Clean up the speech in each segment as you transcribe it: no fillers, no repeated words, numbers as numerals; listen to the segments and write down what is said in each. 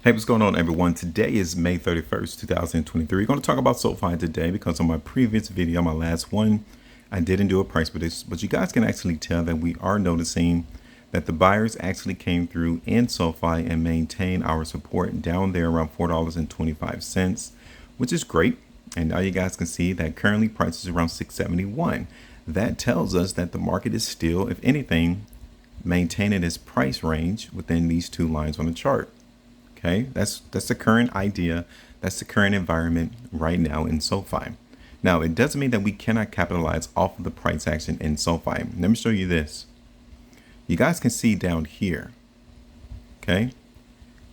Hey, what's going on, everyone? Today is May 31st, 2023. We're going to talk about SOFI today because on my previous video, my last one, I didn't do a price prediction, but you guys can actually tell that we are noticing that the buyers actually came through in SOFI and maintained our support down there around $4.25, which is great. And now you guys can see that currently price is around $6.71. That tells us that the market is still, if anything, maintaining its price range within these two lines on the chart. Okay, that's the current idea. That's the current environment right now in SOFI. Now, it doesn't mean that we cannot capitalize off of the price action in SOFI. Let me show you this. You guys can see down here, okay,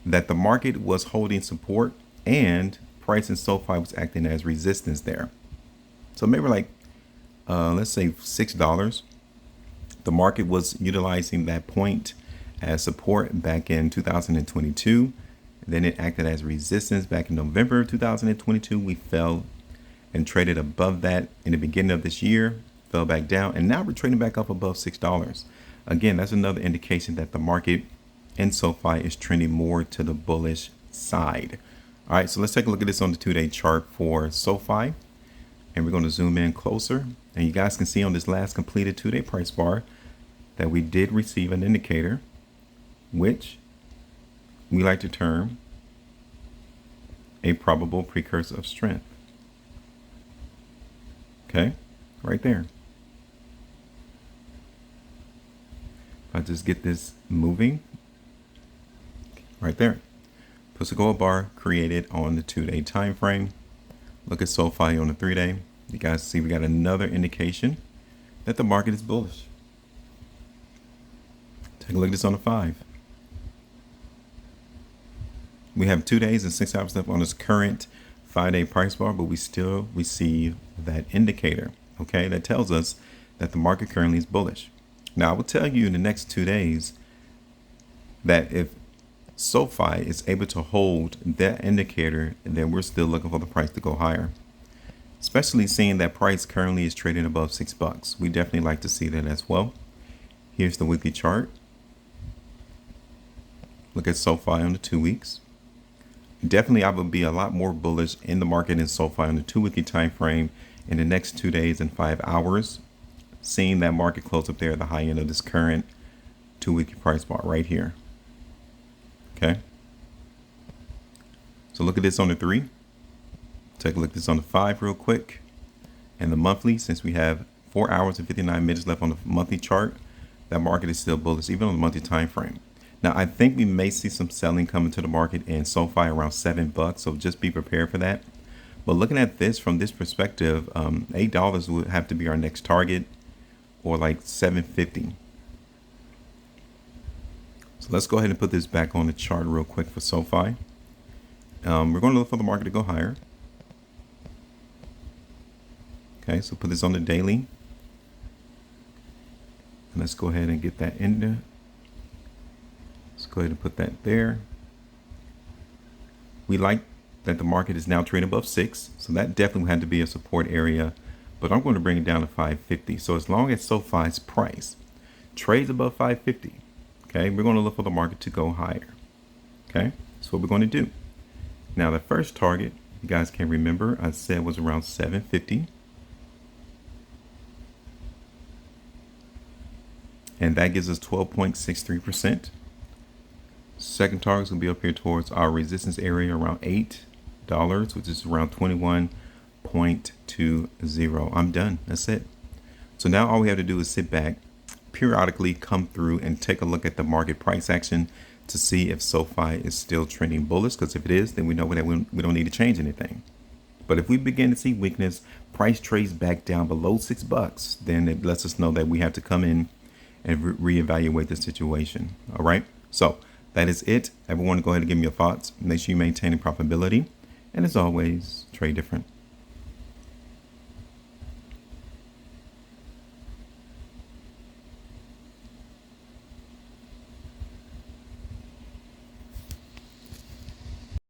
that the market was holding support and price in SOFI was acting as resistance there. So maybe like, let's say $6. The market was utilizing that point as support back in 2022. Then it acted as resistance back in November of 2022. We fell and traded above that in the beginning of this year, fell back down, and now we're trading back up above $6. Again, that's another indication that the market in SOFI is trending more to the bullish side. All right, so let's take a look at this on the 2-day chart for SOFI, and we're going to zoom in closer. And you guys can see on this last completed 2-day price bar that we did receive an indicator, which we like to term a probable precursor of strength. Okay, right there. If I just get this moving, right there. Push-to-goal bar created on the 2-day time frame. Look at SOFI on the 3-day. You guys see we got another indication that the market is bullish. Take a look at this on the 5. We have 2 days and 6 hours left on this current 5-day price bar, but we still receive that indicator. Okay, that tells us that the market currently is bullish. Now, I will tell you in the next 2 days that if SOFI is able to hold that indicator, then we're still looking for the price to go higher. Especially seeing that price currently is trading above $6. We definitely like to see that as well. Here's the weekly chart. Look at SOFI on the 2 weeks. Definitely, I would be a lot more bullish in the market in SOFI on the 2-weekly time frame in the next 2 days and 5 hours. Seeing that market close up there at the high end of this current 2-weekly price bar right here. Okay. So look at this on the 3. Take a look at this on the 5 real quick. And the monthly, since we have 4 hours and 59 minutes left on the monthly chart, that market is still bullish, even on the monthly time frame. Now, I think we may see some selling coming to the market in SOFI around $7, so just be prepared for that. But looking at this from this perspective, $8 would have to be our next target, or like $7.50. So let's go ahead and put this back on the chart real quick for SOFI. We're going to look for the market to go higher. Okay, so put this on the daily. And let's go ahead and get that in there. Let's go ahead and put that there. We like that the market is now trading above 6. So that definitely had to be a support area. But I'm going to bring it down to 550. So as long as SOFI's price trades above 550, okay, we're going to look for the market to go higher. Okay, that's what we're going to do. Now, the first target, you guys can remember, I said was around 750. And that gives us 12.63%. Second target is going to be up here towards our resistance area around $8, which is around 21.20. I'm done. That's it. So now all we have to do is sit back, periodically come through and take a look at the market price action to see if SOFI is still trending bullish. Because if it is, then we know that we don't need to change anything. But if we begin to see weakness, price trades back down below $6, then it lets us know that we have to come in and reevaluate the situation. All right. So that is it. Everyone, go ahead and give me your thoughts. Make sure you maintain profitability. And as always, trade different.